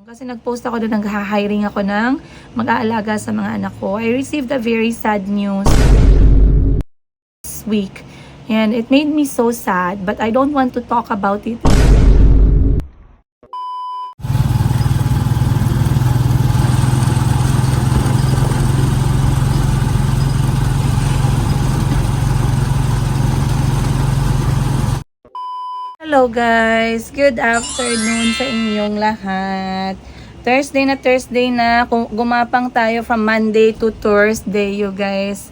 Kasi nag-post ako doon, nag-hiring ako ng mag-aalaga sa mga anak ko. I received a very sad news this week. And it made me so sad, but I don't want to talk about it. Hello guys! Good afternoon sa inyong lahat. Thursday na, gumapang tayo from Monday to Thursday, you guys.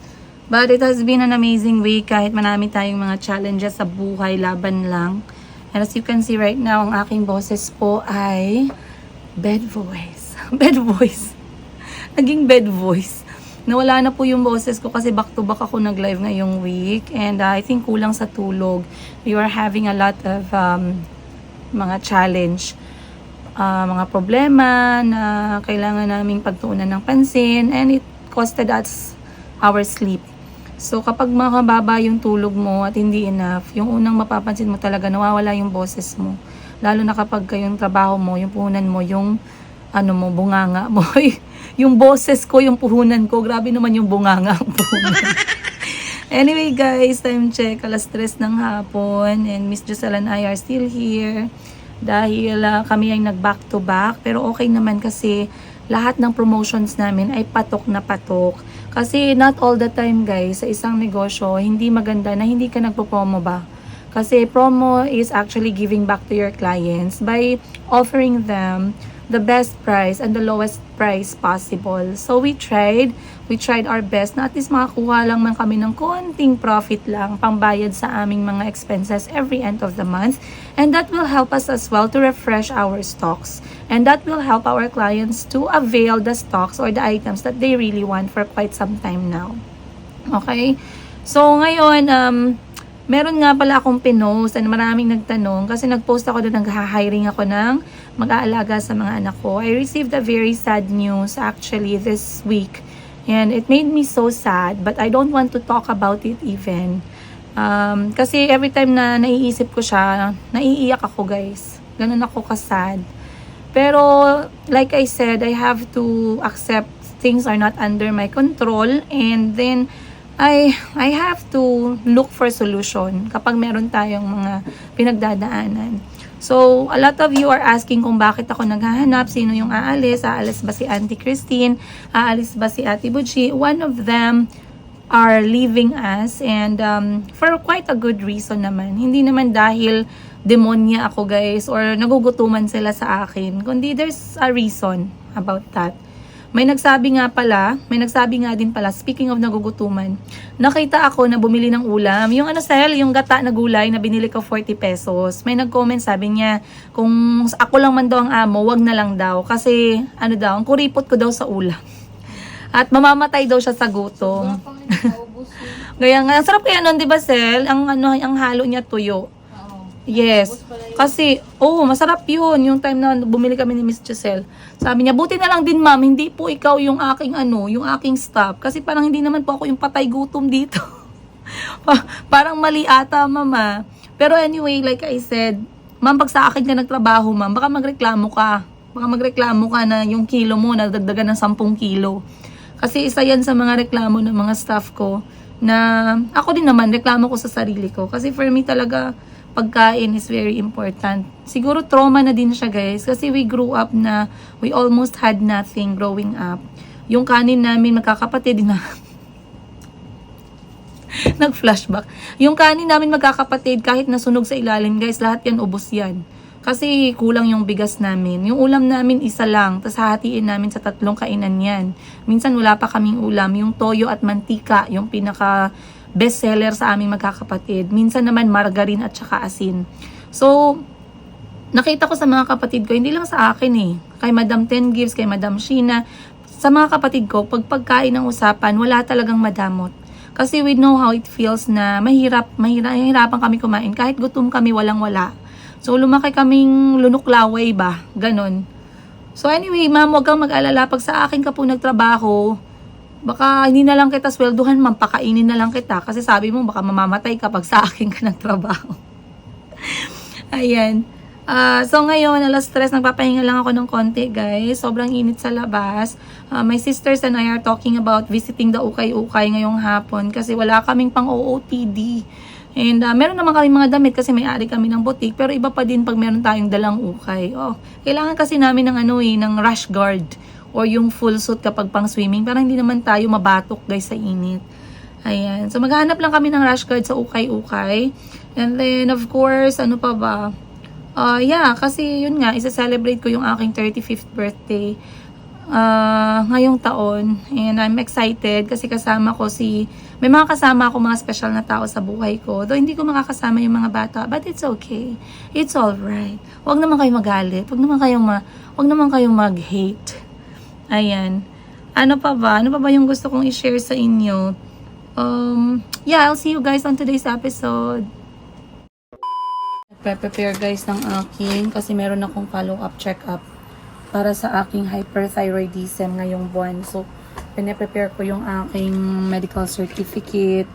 But it has been an amazing week kahit marami tayong mga challenges sa buhay, laban lang. And as you can see right now, ang aking boses po ay bed voice. Bed voice. Naging bed voice. Nawala na po yung boses ko kasi back to back ako nag-live ngayong week. And I think kulang sa tulog. We were having a lot of mga challenge. Mga problema na kailangan naming pagtuunan ng pansin. And it costed us our sleep. So kapag makababa yung tulog mo at hindi enough, yung unang mapapansin mo talaga, nawawala yung boses mo. Lalo na kapag yung trabaho mo, yung puhunan mo, yung bunganga mo. Yung boses ko, yung puhunan ko, grabe naman yung bunganga ang puhunan. Anyway guys, time check, 3:00 ng hapon, and Miss Giselle and I are still here dahil kami ay nag back to back, pero okay naman kasi lahat ng promotions namin ay patok na patok. Kasi not all the time guys, sa isang negosyo, hindi maganda na hindi ka nagpo-promo ba? Kasi promo is actually giving back to your clients by offering them the best price and the lowest price possible. So we tried our best na at least makakuha lang man kami ng konting profit lang pangbayad sa aming mga expenses every end of the month, and that will help us as well to refresh our stocks, and that will help our clients to avail the stocks or the items that they really want for quite some time now. Okay? So ngayon, meron nga pala akong pinost and maraming nagtanong kasi nag-post ako doon, nag-hiring ako ng mag-aalaga sa mga anak ko. I received a very sad news actually this week, and it made me so sad, but I don't want to talk about it even. Kasi every time na naiisip ko siya, naiiyak ako guys. Ganun ako kasad. Pero like I said, I have to accept things are not under my control, and then I have to look for solution kapag meron tayong mga pinagdadaanan. So, a lot of you are asking kung bakit ako naghahanap, sino yung aalis, aalis ba si Auntie Christine, aalis ba si Ate Buchi. One of them are leaving us, and for quite a good reason naman. Hindi naman dahil demonya ako guys or nagugutuman sila sa akin, kundi there's a reason about that. May nagsabi nga din pala, speaking of nagugutuman, nakita ako na bumili ng ulam. Yung yung gata na gulay na binili ko 40 pesos. May nag-comment, sabi niya, kung ako lang man daw ang amo, wag na lang daw. Kasi, ang kuripot ko daw sa ulam. At mamamatay daw siya sa gutom. Kaya nga, ang sarap kaya nun, di ba, Sel? Ang halo niya tuyo. Yes. Kasi, masarap yun. Yung time na bumili kami ni Miss Giselle. Sabi niya, buti na lang din ma'am, hindi po ikaw yung aking yung aking staff. Kasi parang hindi naman po ako yung patay gutom dito. Parang mali ata, mama. Pero anyway, like I said, ma'am, pag sa akin ka nagtrabaho, ma'am, baka magreklamo ka. Baka magreklamo ka na yung kilo mo, nadagdagan ng 10 kilo. Kasi isa yan sa mga reklamo ng mga staff ko, na ako din naman, reklamo ko sa sarili ko. Kasi for me talaga, pagkain is very important. Siguro trauma na din siya guys, kasi we grew up na we almost had nothing growing up. Yung kanin namin magkakapatid na nag-flashback. Yung kanin namin magkakapatid, kahit nasunog sa ilalim guys, lahat yan ubos yan. Kasi kulang yung bigas namin. Yung ulam namin isa lang, tas hahatiin namin sa 3 kainan yan. Minsan wala pa kaming ulam, yung toyo at mantika, yung pinaka best seller sa aming magkakapatid. Minsan naman margarine at saka asin. So, nakita ko sa mga kapatid ko, hindi lang sa akin kay Madam Ten Gives, kay Madam Sheena, sa mga kapatid ko, pag pagkain ng usapan, wala talagang madamot. Kasi we know how it feels na mahirapan kami kumain. Kahit gutom kami, walang-wala. So, lumaki kaming lunok-laway ba? Ganon. So, anyway, ma'am, huwag kang mag-alala. Pag sa akin ka po nagtrabaho, baka hindi na lang kita swelduhan, ma'am, pakainin na lang kita. Kasi sabi mo, baka mamamatay kapag sa akin ka nagtrabaho. Ayan. So ngayon, alas 3, nagpapahinga lang ako ng konti, guys. Sobrang init sa labas. My sisters and I are talking about visiting the Ukay-Ukay ngayong hapon kasi wala kaming pang OOTD. And meron naman kami mga damit kasi may-ari kami ng boutique, pero iba pa din pag meron tayong dalang ukay. Kailangan kasi namin ng ng rash guard or yung full suit kapag pang swimming para hindi naman tayo mabatok, guys, sa init. Ayan. So maghahanap lang kami ng rash guard sa Ukay-Ukay. And then of course, ano pa ba? Kasi yun nga, isa-celebrate ko yung aking 35th birthday ngayong taon. And I'm excited kasi may mga kasama ako, mga special na tao sa buhay ko. Though hindi ko makakasama yung mga bata, but it's okay. It's alright. Huwag naman kayo magalit. Huwag naman kayong mag-hate. Ayan. Ano pa ba yung gusto kong i-share sa inyo? I'll see you guys on today's episode. Prepare guys ng aking kasi meron akong follow-up check-up para sa aking hyperthyroidism ngayong buwan. So, pine-prepare ko yung aking medical certificate,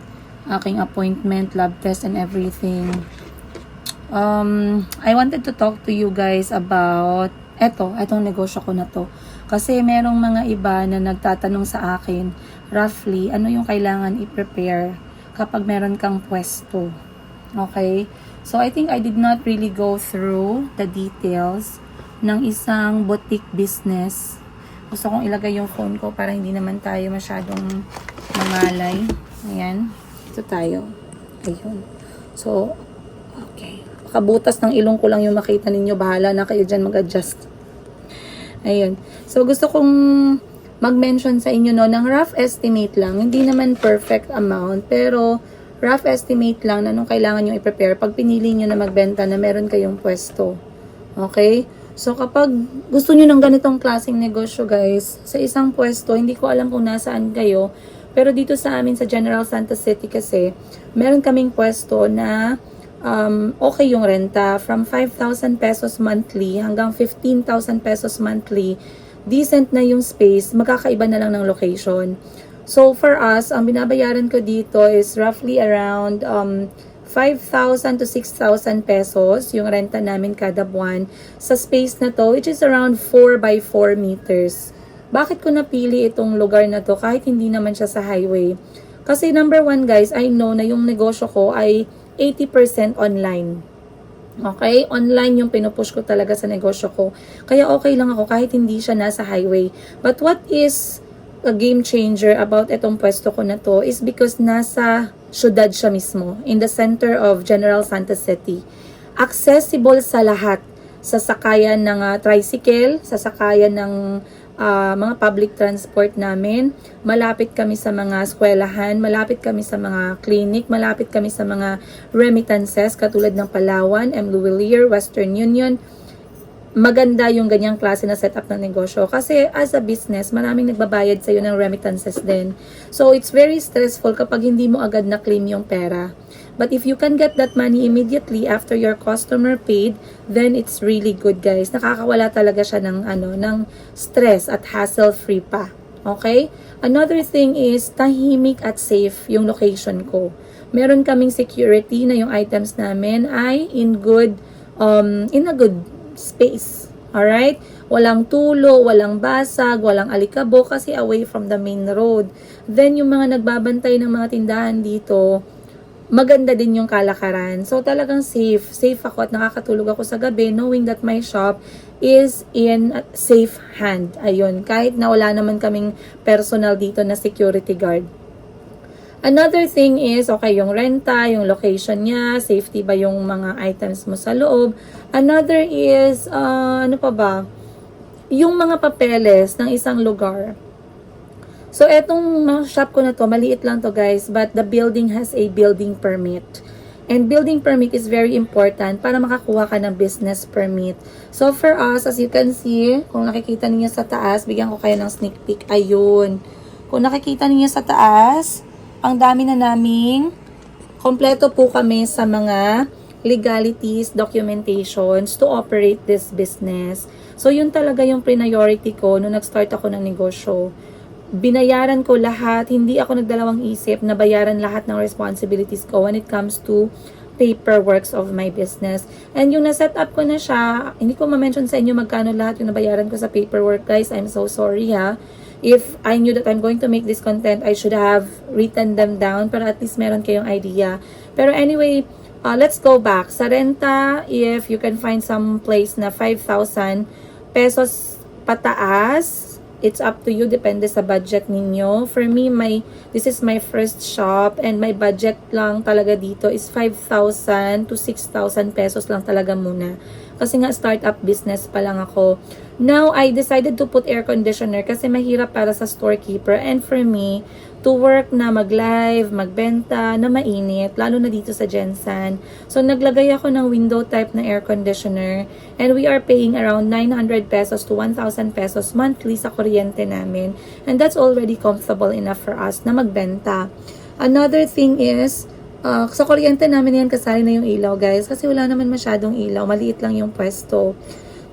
aking appointment, lab test, and everything. I wanted to talk to you guys about etong negosyo ko na to. Kasi merong mga iba na nagtatanong sa akin, roughly, ano yung kailangan i-prepare kapag meron kang pwesto. Okay? So, I think I did not really go through the details ng isang boutique business. Gusto kong ilagay yung phone ko para hindi naman tayo masyadong mangalay. Ayan. Ito tayo. Ayun. So, okay. Kabutas ng ilong ko lang yung makita ninyo. Bahala na kayo dyan mag-adjust. Ayun. So, gusto kong mag-mention sa inyo ng rough estimate lang. Hindi naman perfect amount, pero rough estimate lang na nung kailangan nyo i-prepare pag pinili nyo na magbenta na meron kayong pwesto. Okay? So, kapag gusto nyo ng ganitong klaseng negosyo, guys, sa isang pwesto, hindi ko alam kung nasaan kayo, pero dito sa amin sa General Santos City kasi, meron kaming pwesto na okay yung renta from 5,000 pesos monthly hanggang 15,000 pesos monthly. Decent na yung space, magkakaiba na lang ng location. So, for us, ang binabayaran ko dito is roughly around 5,000 to 6,000 pesos yung renta namin kada buwan sa space na to, which is around 4 by 4 meters. Bakit ko napili itong lugar na to kahit hindi naman siya sa highway? Kasi number one, guys, I know na yung negosyo ko ay 80% online. Okay? Online yung pinupush ko talaga sa negosyo ko. Kaya okay lang ako kahit hindi siya nasa highway. But what is a game changer about itong pwesto ko na to is because nasa syudad siya mismo, in the center of General Santos City. Accessible sa lahat, sa sakayan ng tricycle, sa sakayan ng mga public transport namin, malapit kami sa mga eskwelahan, malapit kami sa mga clinic, malapit kami sa mga remittances katulad ng Palawan, M. Luwilier, Western Union. Maganda yung ganyang klase na setup ng negosyo. Kasi as a business, maraming nagbabayad sa'yo ng remittances din. So, it's very stressful kapag hindi mo agad na-claim yung pera. But if you can get that money immediately after your customer paid, then it's really good, guys. Nakakawala talaga siya ng stress at hassle-free pa. Okay? Another thing is, tahimik at safe yung location ko. Meron kaming security na yung items namin ay in a good space. Alright? Walang tulo, walang basag, walang alikabok kasi away from the main road. Then, yung mga nagbabantay ng mga tindahan dito, maganda din yung kalakaran. So, talagang safe. Safe ako at nakakatulog ako sa gabi knowing that my shop is in safe hand. Ayun. Kahit na wala naman kaming personal dito na security guard. Another thing is, okay, yung renta, yung location niya, safety ba yung mga items mo sa loob. Another is, ano pa ba? Yung mga papeles ng isang lugar. So, etong shop ko na to, maliit lang to, guys, but the building has a building permit. And building permit is very important para makakuha ka ng business permit. So, for us, as you can see, kung nakikita niyo sa taas, bigyan ko kayo ng sneak peek. Ayun. Kung nakikita niyo sa taas, ang dami na naming kompleto po kami sa mga legalities, documentations to operate this business. So, yun talaga yung priority ko nung nag-start ako ng negosyo. Binayaran ko lahat, hindi ako nagdalawang isip na bayaran lahat ng responsibilities ko when it comes to paperworks of my business. And yung na-set up ko na siya, hindi ko ma-mention sa inyo magkano lahat yung nabayaran ko sa paperwork, guys. I'm so sorry, ha. If I knew that I'm going to make this content, I should have written them down para at least meron kayong idea. Pero anyway, let's go back. Sa renta, if you can find some place na 5,000 pesos pataas, it's up to you, depende sa budget ninyo. For me, this is my first shop and my budget lang talaga dito is 5,000 to 6,000 pesos lang talaga muna. Kasi nga startup business pa lang ako. Now, I decided to put air conditioner kasi mahirap para sa storekeeper, and for me, to work na mag-live, magbenta, na mainit, lalo na dito sa Jensen. So, naglagay ako ng window type na air conditioner, and we are paying around 900 pesos to 1,000 pesos monthly sa kuryente namin. And that's already comfortable enough for us na magbenta. Another thing is, sa kuryente namin yan kasali na yung ilaw, guys, kasi wala naman masyadong ilaw, maliit lang yung pwesto.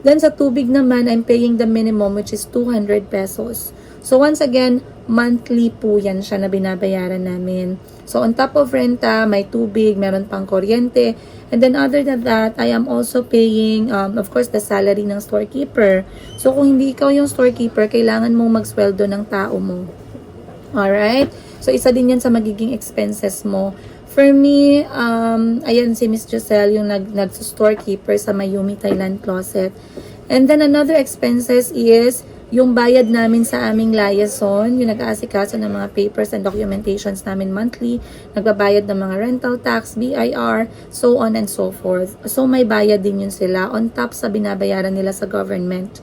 Then sa tubig naman, I'm paying the minimum, which is 200 pesos. So once again, monthly po yan siya na binabayaran namin. So on top of renta, may tubig, meron pang kuryente. And then other than that, I am also paying, of course, the salary ng storekeeper. So kung hindi ikaw yung storekeeper, kailangan mong magsweldo ng tao mo. Alright? So isa din yan sa magiging expenses mo. For me, ayan si Miss Giselle, yung nag-storekeeper sa Mayumi Thailand Closet. And then another expenses is yung bayad namin sa aming liaison, yung nag-aasikaso ng mga papers and documentations namin monthly, nagbabayad ng mga rental tax, BIR, so on and so forth. So may bayad din yun sila on top sa binabayaran nila sa government.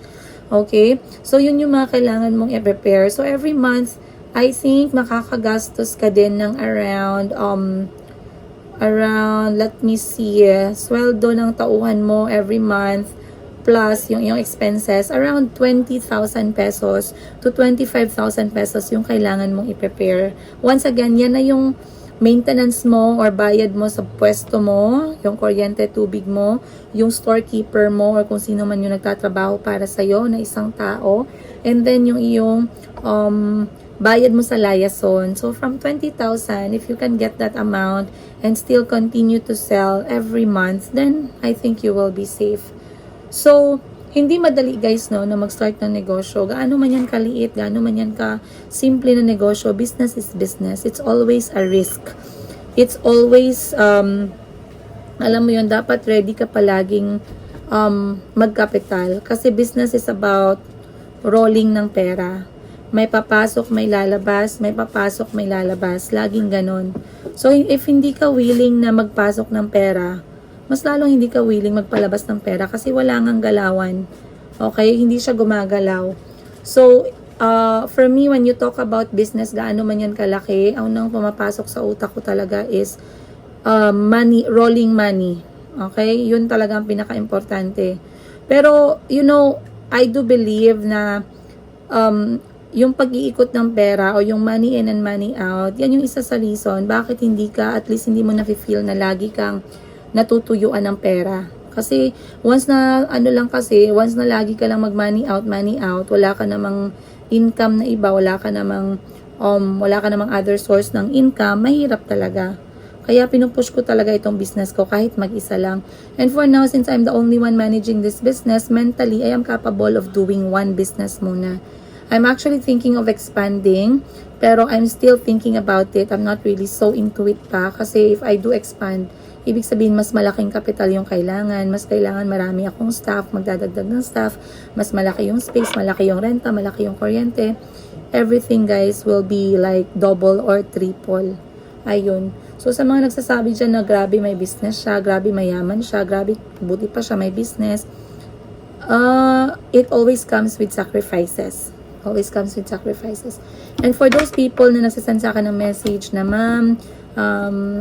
Okay? So yun yung mga kailangan mong i-prepare. So every month, I think makakagastos ka din ng around, let me see, sweldo ng tauhan mo every month, plus yung expenses, around 20,000 pesos to 25,000 pesos yung kailangan mong i-prepare. Once again, yan na yung maintenance mo or bayad mo sa pwesto mo, yung kuryente, tubig mo, yung storekeeper mo or kung sino man yung nagtatrabaho para sa'yo na isang tao, and then yung iyong bayad mo sa liaison. So from 20,000, if you can get that amount and still continue to sell every month, then I think you will be safe. So, hindi madali guys no na mag-start ng negosyo. Gaano man yan kaliit, gaano man yan ka simple na negosyo, business is business. It's always a risk. It's always alam mo yun, dapat ready ka palaging magkapital kasi business is about rolling ng pera. May papasok, may lalabas, may papasok, may lalabas. Laging ganon. So, if hindi ka willing na magpasok ng pera, mas lalong hindi ka willing magpalabas ng pera kasi wala ngang galawan. Okay? Hindi siya gumagalaw. So, for me, when you talk about business, gaano man yan kalaki, ang unang pumapasok sa utak ko talaga is money, rolling money. Okay? Yun talaga ang pinaka-importante. Pero, you know, I do believe na yung pag-iikot ng pera o yung money in and money out, yan yung isa sa reason bakit hindi ka, at least hindi mo na-feel na lagi kang natutuyuan ng pera. Kasi once na once na lagi ka lang money out, wala ka namang income na iba, wala ka namang other source ng income, mahirap talaga. Kaya pinupush ko talaga itong business ko kahit mag-isa lang. And for now, since I'm the only one managing this business, mentally, I am capable of doing one business muna. I'm actually thinking of expanding, pero I'm still thinking about it. I'm not really so into it pa. Kasi if I do expand, ibig sabihin mas malaking kapital yung kailangan. Mas kailangan marami akong staff, magdadagdag ng staff. Mas malaki yung space, malaki yung renta, malaki yung kuryente. Everything guys will be like double or triple. Ayun. So sa mga nagsasabi dyan na grabe may business siya, grabe mayaman siya, grabe buti pa siya may business. It always comes with sacrifices. Always comes with sacrifices. And for those people na nagsasend sa akin ng message na ma'am,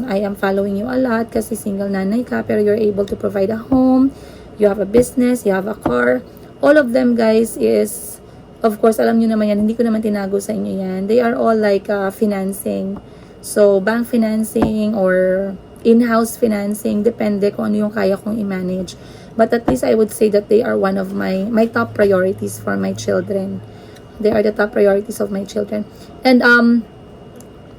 I am following you a lot kasi single nanay ka pero you're able to provide a home, you have a business, you have a car. All of them guys is, of course alam nyo naman yan, hindi ko naman tinago sa inyo yan. They are all like financing. So bank financing or in-house financing, depende kung ano yung kaya kong i-manage. But at least I would say that they are one of my top priorities for my children. They are the top priorities of my children. And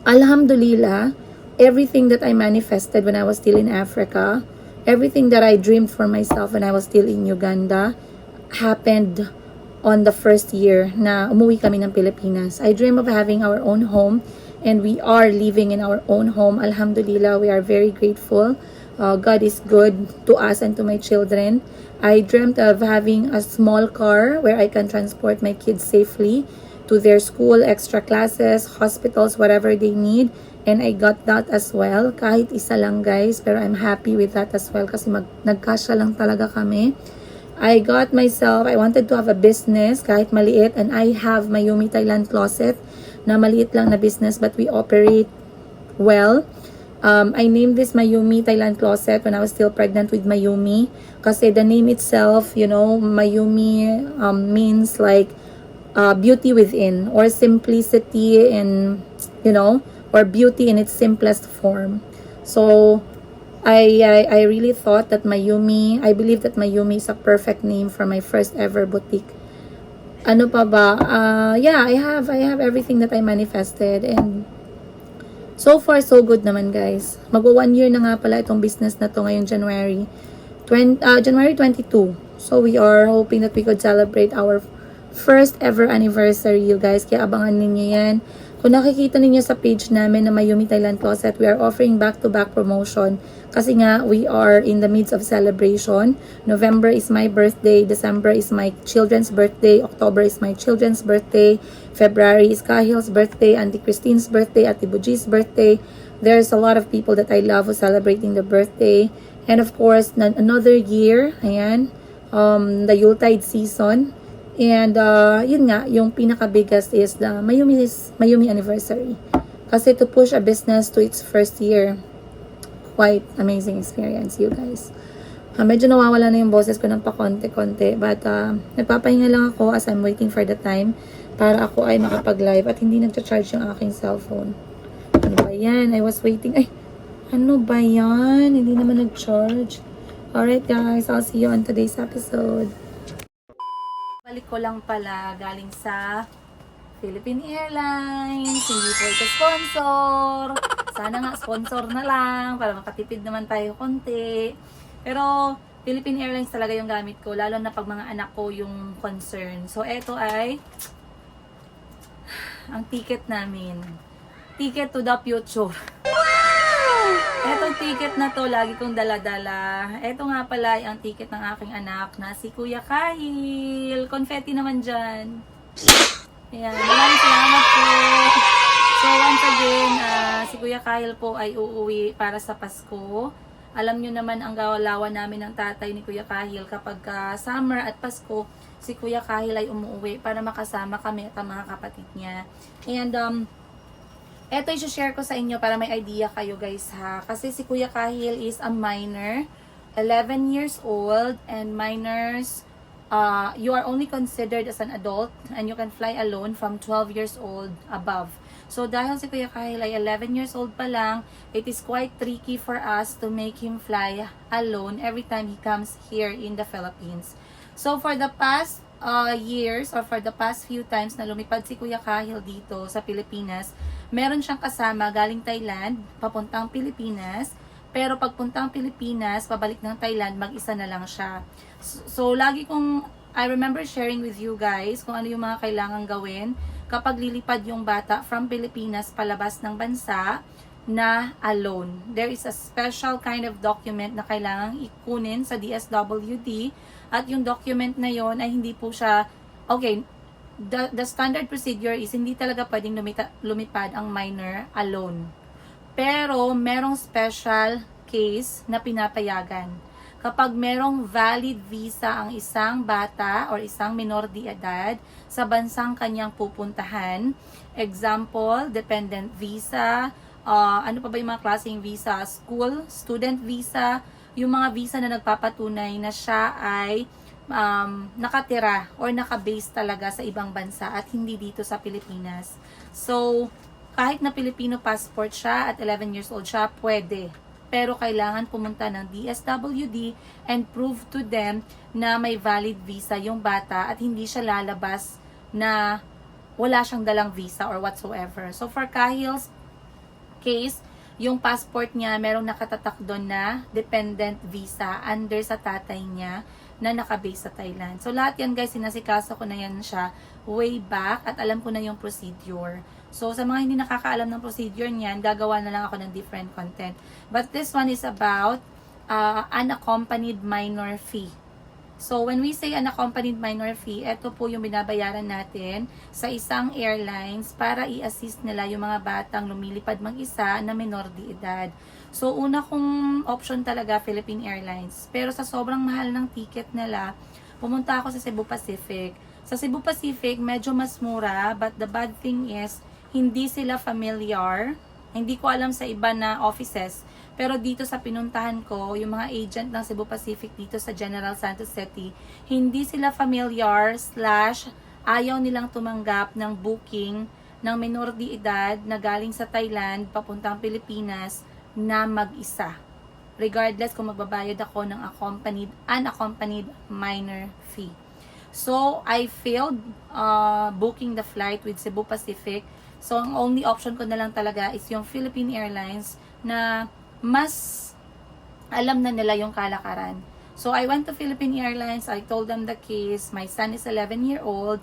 alhamdulillah, everything that I manifested when I was still in Africa, everything that I dreamed for myself when I was still in Uganda, happened on the first year na umuwi kami ng Pilipinas. I dream of having our own home, and we are living in our own home. Alhamdulillah, we are very grateful. God is good to us and to my children. I dreamt of having a small car where I can transport my kids safely to their school, extra classes, hospitals, whatever they need. And I got that as well. Kahit isa lang guys, pero I'm happy with that as well kasi nagkasya lang talaga kami. I wanted to have a business kahit maliit, and I have Mayumi Thailand Closet na maliit lang na business but we operate well. I named this Mayumi Thailand Closet when I was still pregnant with Mayumi kasi the name itself, Mayumi means like beauty within, or simplicity in, or beauty in its simplest form. So I really thought that I believe that Mayumi is a perfect name for my first ever boutique. Ano pa ba? Yeah, I have everything that I manifested, and so far so good naman guys. Mag-1 year na nga pala itong business na to ngayong January 22. So we are hoping that we could celebrate our first ever anniversary, you guys. Kaya abangan ninyo yan. Kung nakikita ninyo sa page namin na Mayumi Thailand Closet, we are offering back-to-back promotion. Kasi nga, we are in the midst of celebration. November is my birthday. December is my children's birthday. October is my children's birthday. February is Kahil's birthday, Auntie Christine's birthday, Ate Buji's birthday. There's a lot of people that I love who celebrating the birthday. And of course, another year, ayan, the Yuletide season. And yun nga, yung pinaka-biggest is the Mayumi anniversary. Kasi to push a business to its first year, quite amazing experience, you guys. Medyo nawawala na yung boses ko ng pakonte-konte, but nagpapahinga lang ako as I'm waiting for the time para ako ay makapag-live at hindi nagcha-charge yung aking cellphone. Ano ba yan? I was waiting. Ay, ano ba yan? Hindi naman nag-charge. Alright guys, I'll see you on today's episode. Balik ko lang pala galing sa Philippine Airlines. Hindi po ito sponsor. Sana nga sponsor na lang para makatipid naman tayo konti. Pero Philippine Airlines talaga yung gamit ko, lalo na pag mga anak ko yung concern. So eto ay ang ticket namin. Ticket to the future. Etong ticket na to, lagi kong dala-dala. Eto nga pala ay ang ticket ng aking anak na si Kuya Kahil. Confetti naman dyan. Ayan, maraming salamat po. So once again, si Kuya Kahil po ay uuwi para sa Pasko. Alam nyo naman ang gawalawan namin ng tatay ni Kuya Kahil kapag summer at Pasko, si Kuya Kahil ay umuwi para makasama kami at ang mga kapatid niya. And eto i-share ko sa inyo para may idea kayo guys ha. Kasi si Kuya Kahil is a minor, 11 years old, and minors, you are only considered as an adult and you can fly alone from 12 years old above. So dahil si Kuya Kahil ay 11 years old pa lang, it is quite tricky for us to make him fly alone every time he comes here in the Philippines. So for the past years or for the past few times na lumipad si Kuya Kahil dito sa Pilipinas, meron siyang kasama galing Thailand, papuntang Pilipinas. Pero pagpuntang Pilipinas, pabalik ng Thailand, mag-isa na lang siya. So lagi I remember sharing with you guys kung ano yung mga kailangan gawin kapag lilipad yung bata from Pilipinas palabas ng bansa na alone. There is a special kind of document na kailangang ikunin sa DSWD, at yung document na yon ay hindi po siya, okay, the standard procedure is hindi talaga pwedeng lumipad ang minor alone. Pero merong special case na pinapayagan. Kapag merong valid visa ang isang bata or isang minor de edad sa bansang kanyang pupuntahan, example, dependent visa, ano pa ba yung mga klaseng visa? School, student visa, yung mga visa na nagpapatunay na siya ay nakatira or nakabase talaga sa ibang bansa at hindi dito sa Pilipinas. So, kahit na Filipino passport siya at 11 years old siya, pwede. Pero kailangan pumunta ng DSWD and prove to them na may valid visa yung bata at hindi siya lalabas na wala siyang dalang visa or whatsoever. So, for Kahil's case, yung passport niya, merong nakatatak doon na dependent visa under sa tatay niya na nakabase sa Thailand. So, lahat yan guys, sinasikaso ko na yan siya way back at alam ko na yung procedure. So, sa mga hindi nakakaalam ng procedure niyan, gagawa na lang ako ng different content. But this one is about unaccompanied minor fee. So, when we say unaccompanied minor fee, ito po yung binabayaran natin sa isang airlines para i-assist nila yung mga batang lumilipad mag-isa na minor de edad. So, una kong option talaga, Philippine Airlines. Pero sa sobrang mahal ng ticket nila, pumunta ako sa Cebu Pacific. Sa Cebu Pacific, medyo mas mura, but the bad thing is, hindi sila familiar. Hindi ko alam sa iba na offices. Pero dito sa pinuntahan ko, yung mga agent ng Cebu Pacific dito sa General Santos City, hindi sila familiar / ayaw nilang tumanggap ng booking ng minor de edad na galing sa Thailand papuntang Pilipinas na mag-isa. Regardless kung magbabayad ako ng unaccompanied minor fee. So, I failed booking the flight with Cebu Pacific. So, ang only option ko na lang talaga is yung Philippine Airlines na mas alam na nila yung kalakaran. So, I went to Philippine Airlines. I told them the case. My son is 11-year-old,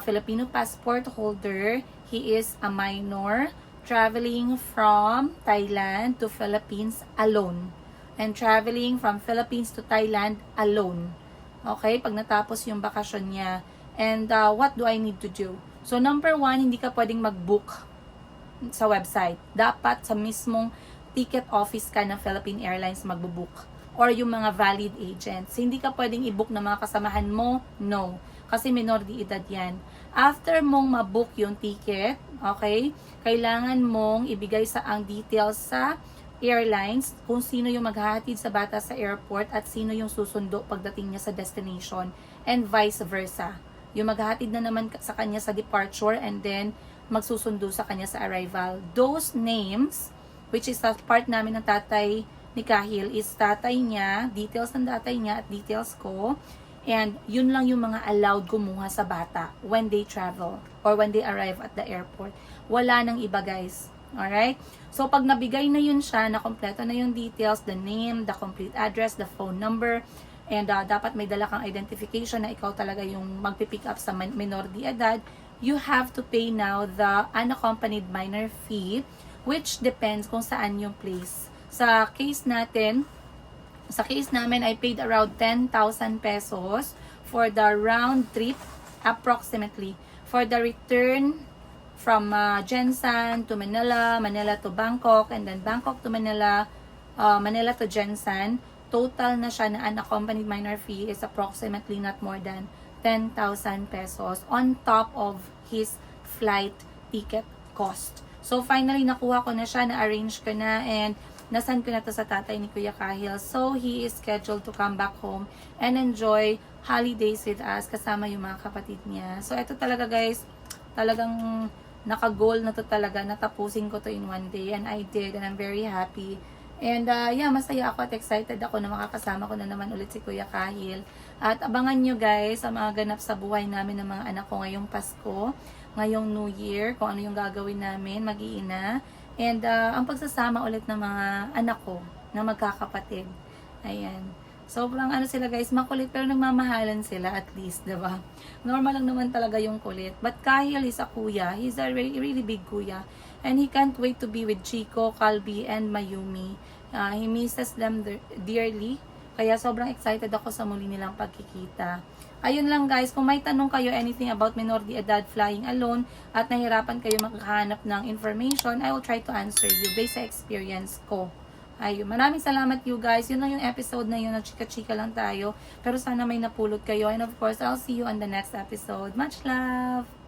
Filipino passport holder. He is a minor traveling from Thailand to Philippines alone. And traveling from Philippines to Thailand alone. Okay? Pag natapos yung bakasyon niya. And what do I need to do? So, number 1, hindi ka pwedeng mag-book sa website. Dapat sa mismong ticket office ka ng Philippine Airlines magbo-book. Or yung mga valid agents. Hindi ka pwedeng i-book ng mga kasamahan mo? No. Kasi minor de edad yan. After mong ma-book yung ticket, okay, kailangan mong ibigay ang details sa airlines kung sino yung maghahatid sa bata sa airport at sino yung susundo pagdating niya sa destination and vice versa. Yung maghahatid na naman sa kanya sa departure and then magsusundo sa kanya sa arrival. Those names, which is the part namin ng tatay ni Kahil, is tatay niya, details ng tatay niya at details ko. And yun lang yung mga allowed kumuha sa bata when they travel or when they arrive at the airport. Wala nang iba guys. Alright? So pag nabigay na yun siya, na kompleto na yung details, the name, the complete address, the phone number, and dapat may dala kang identification na ikaw talaga yung magpipick up sa minor de edad, you have to pay now the unaccompanied minor fee, which depends kung saan yung place. Sa case namin, I paid around 10,000 pesos for the round trip, approximately. For the return from Jensan to Manila, Manila to Bangkok, and then Bangkok to Manila, Manila to Jensan, total na siya na unaccompanied minor fee is approximately not more than 10,000 pesos on top of his flight ticket cost. So, finally, nakuha ko na siya, na-arrange ko na, and nasan ko na to sa tatay ni Kuya Kahil. So, he is scheduled to come back home and enjoy holidays with us kasama yung mga kapatid niya. So, ito talaga guys, talagang naka-goal na to talaga, natapusin ko to in one day, and I did, and I'm very happy. And yeah, masaya ako at excited ako na makakasama ko na naman ulit si Kuya Kahil. At abangan nyo guys ang mga ganap sa buhay namin ng mga anak ko ngayong Pasko, ngayong New Year, kung ano yung gagawin namin, mag-iina. And ang pagsasama ulit ng mga anak ko na magkakapatid. Ayan. Sobrang ano sila guys, makulit pero nagmamahalan sila at least, diba? Normal lang naman talaga yung kulit. But Kahil is a kuya. He's a really big kuya. And he can't wait to be with Chico, Calbi, and Mayumi. He misses them dearly. Kaya sobrang excited ako sa muli nilang pagkikita. Ayun lang guys, kung may tanong kayo anything about minor de edad flying alone at nahirapan kayo makahanap ng information, I will try to answer you based sa experience ko. Ayun, maraming salamat you guys. Yun lang yung episode na yun, na chika-chika lang tayo. Pero sana may napulot kayo. And of course, I'll see you on the next episode. Much love!